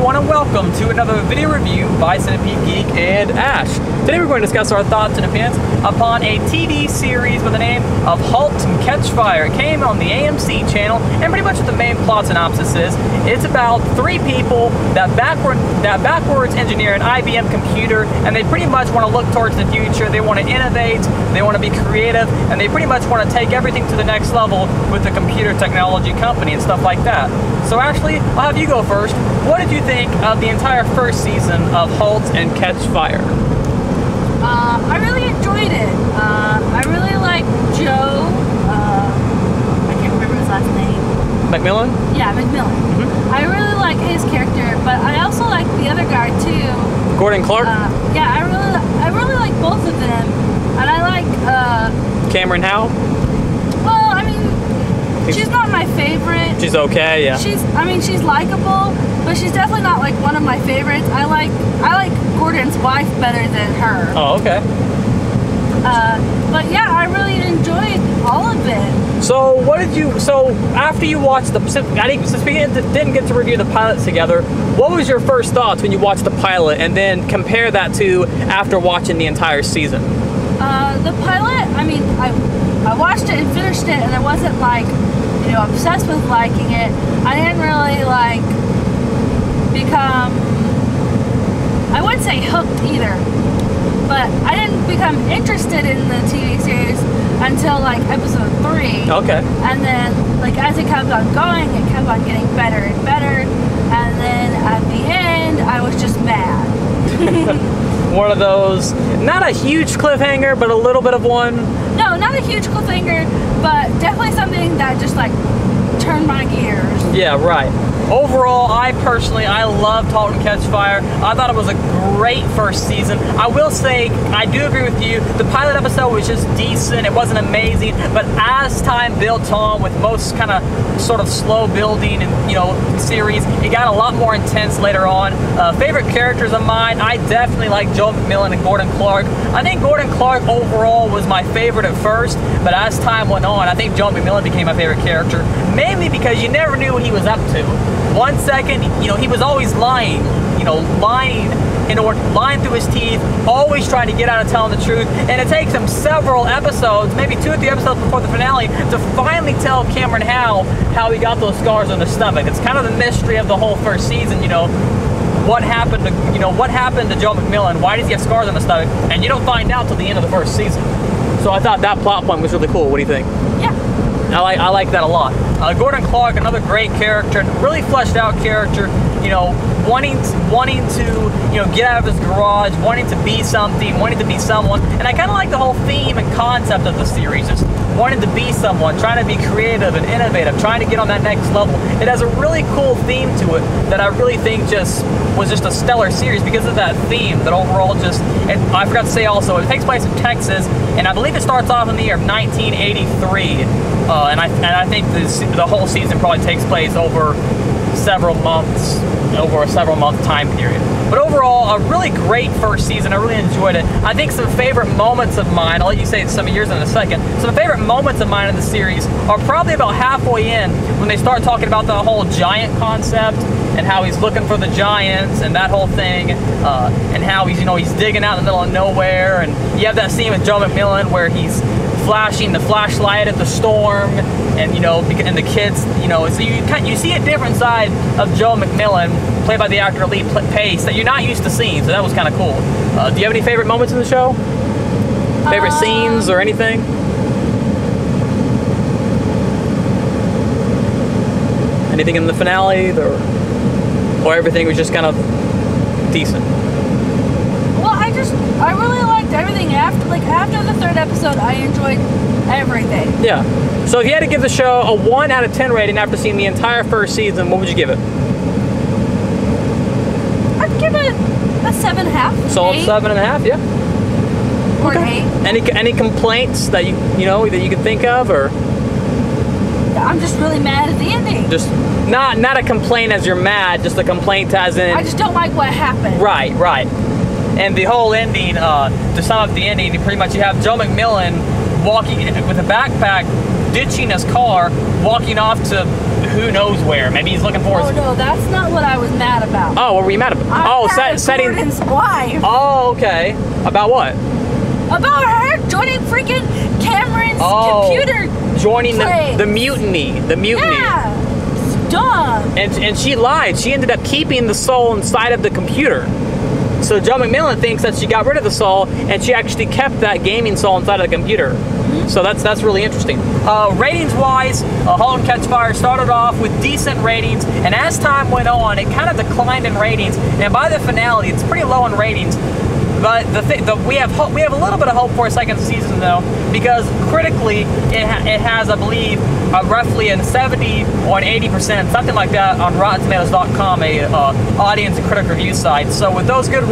everyone, and welcome to another video review by Centipede Geek and Ash. Today we're going to discuss our thoughts and opinions upon a TV series with the name of Halt and Catch Fire. It came on the AMC channel, and pretty much what the main plot synopsis is, it's about three people that backwards engineer an IBM computer, and they pretty much want to look towards the future. They want to innovate, they want to be creative, and they pretty much want to take everything to the next level with the computer technology company and stuff like that. So Ashley, I'll have you go first. What did you think of the entire first season of Halt and Catch Fire? I really enjoyed it. I really like Joe. I can't remember his last name. McMillan? Yeah, McMillan. I really like his character, but I also like the other guy too. Gordon Clark? Yeah, I really like both of them, and I like Cameron Howe? Well, I mean, she's not my favorite. She's okay, yeah. She's likable, but she's definitely not like one of my favorites. I like Gordon's wife better than her. Oh, okay. But yeah, I really enjoyed all of it. So after you watched since we didn't get to review the pilots together, what was your first thoughts when you watched the pilot, and then compare that to after watching the entire season? The pilot, I mean, I watched it and finished it, and I wasn't like, obsessed with liking it. I didn't really like become, I wouldn't say hooked either, but I didn't become interested in the TV series until like episode 3. Okay. And then like as it kept on going, it kept on getting better and better, and then at the end I was just mad. One of those, not a huge cliffhanger, but a little bit of one. No, not a huge cliffhanger, but definitely something that just like turned my gears. Yeah, right. Overall, I loved Halt and Catch Fire. I thought it was a great first season. I will say, I do agree with you, the pilot episode was just decent. It wasn't amazing, but as time built on with most kind of sort of slow building and series, it got a lot more intense later on. Favorite characters of mine, I definitely like Joe McMillan and Gordon Clark. I think Gordon Clark overall was my favorite at first, but as time went on, I think Joe McMillan became my favorite character, mainly because you never knew what he was up to. One second, he was always lying, lying through his teeth, always trying to get out of telling the truth, and it takes him several episodes, maybe 2 or 3 episodes before the finale, to finally tell Cameron how he got those scars on his stomach. It's kind of the mystery of the whole first season, what happened to Joe McMillan? Why does he have scars on his stomach? And you don't find out till the end of the first season. So I thought that plot point was really cool. What do you think? Yeah. I like that a lot. Gordon Clark, another great character, really fleshed out character, wanting to, get out of his garage, wanting to be something, wanting to be someone. And I kind of like the whole theme and concept of the series, just wanting to be someone, trying to be creative and innovative, trying to get on that next level. It has a really cool theme to it that I really think was just a stellar series because of that theme that overall and I forgot to say also, it takes place in Texas, and I believe it starts off in the year of 1983. And I think the whole season probably takes place over a several month time period. But overall, a really great first season. I really enjoyed it. I think some favorite moments of mine, I'll let you say some of yours in a second, some favorite moments of mine in the series are probably about halfway in when they start talking about the whole giant concept and how he's looking for the giants and that whole thing, and how he's digging out in the middle of nowhere, and you have that scene with Joe McMillan where he's flashing the flashlight at the storm, and and the kids, so you see a different side of Joe McMillan, played by the actor Lee Pace, that you're not used to seeing. So that was kind of cool. Do you have any favorite moments in the show? Favorite scenes or anything? Anything in the finale, or everything was just kind of decent? Well, I really liked everything after the 3rd episode. I enjoyed everything. Yeah. So if you had to give the show a 1 out of 10 rating after seeing the entire first season, what would you give it? I'd give it a 7.5. Solid 7.5, yeah. Or okay. 8. Any complaints that that you could think of, or? I'm just really mad at the ending. Just not a complaint as you're mad, just a complaint as in. I just don't like what happened. Right. And the whole ending, to sum up the ending, pretty much you have Joe McMillan walking with a backpack, ditching his car, walking off to who knows where. Maybe he's looking for Oh no, that's not what I was mad about. Oh, what were you mad about? I'm mad at setting. Gordon's wife. Oh, okay. About what? About her joining freaking Cameron's computer. Joining the mutiny. The mutiny. Yeah. It's dumb. And she lied. She ended up keeping the soul inside of the computer. So Joe McMillan thinks that she got rid of the soul, and she actually kept that gaming soul inside of the computer. So that's really interesting. Ratings-wise, Halt and Catch Fire started off with decent ratings, and as time went on, it kind of declined in ratings. And by the finale, it's pretty low in ratings. But we have a little bit of hope for a second season though, because critically it has, I believe, roughly a 70 or an 80%, something like that, on RottenTomatoes.com, a audience and critic review site. So with those good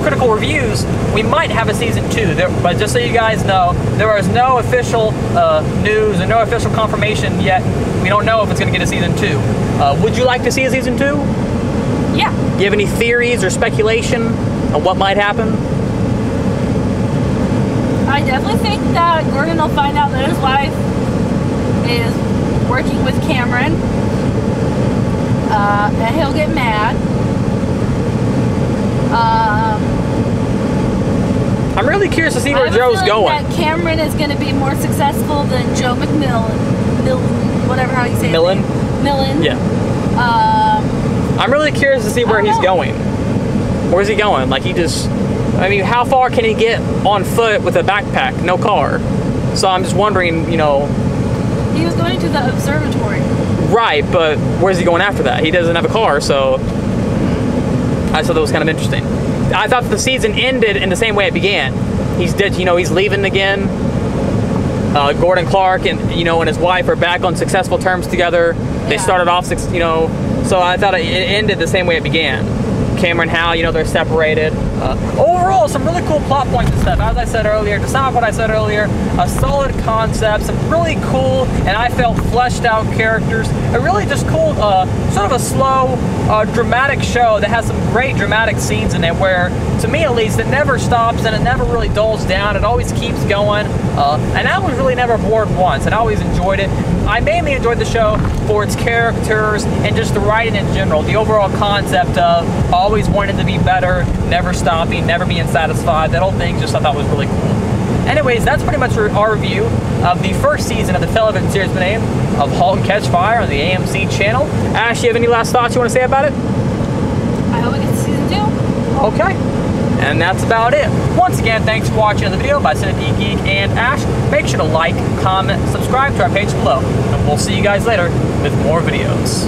critical reviews, we might have a season 2. But just so you guys know, there is no official news and no official confirmation yet. We don't know if it's going to get a season 2. Would you like to see a season 2? Yeah. Do you have any theories or speculation on what might happen? I definitely think that Gordon will find out that his wife is working with Cameron, and he'll get mad. I'm really curious to see where Joe's going. That Cameron is going to be more successful than Joe McMillan, whatever how you say it. Millen. Yeah. I'm really curious to see where he's going. Where's he going? Like, I mean, how far can he get on foot with a backpack, no car? So I'm just wondering, you know. He was going to the observatory. Right, but where's he going after that? He doesn't have a car, so I thought that was kind of interesting. I thought the season ended in the same way it began. He's leaving again. Gordon Clark and his wife are back on successful terms together. They started off, so I thought it ended the same way it began. Cameron, Hal, they're separated. Overall, some really cool plot points and stuff. As I said earlier, to sum up what I said earlier, a solid concept, some really cool and I felt fleshed out characters. A really just cool, sort of a slow, dramatic show that has some great dramatic scenes in it where, to me at least, it never stops and it never really dulls down. It always keeps going. And I was really never bored once, and I always enjoyed it. I mainly enjoyed the show for its characters and just the writing in general. The overall concept of always wanting to be better, never stopping, never being satisfied. That whole thing, just I thought was really cool. Anyways, that's pretty much our review of the first season of the television series name of Halt and Catch Fire on the AMC channel. Ash, you have any last thoughts you want to say about it? I hope it gets season 2. Okay. And that's about it. Once again, thanks for watching the video by Centipede Geek and Ash. Make sure to like, comment, subscribe to our page below. And we'll see you guys later with more videos.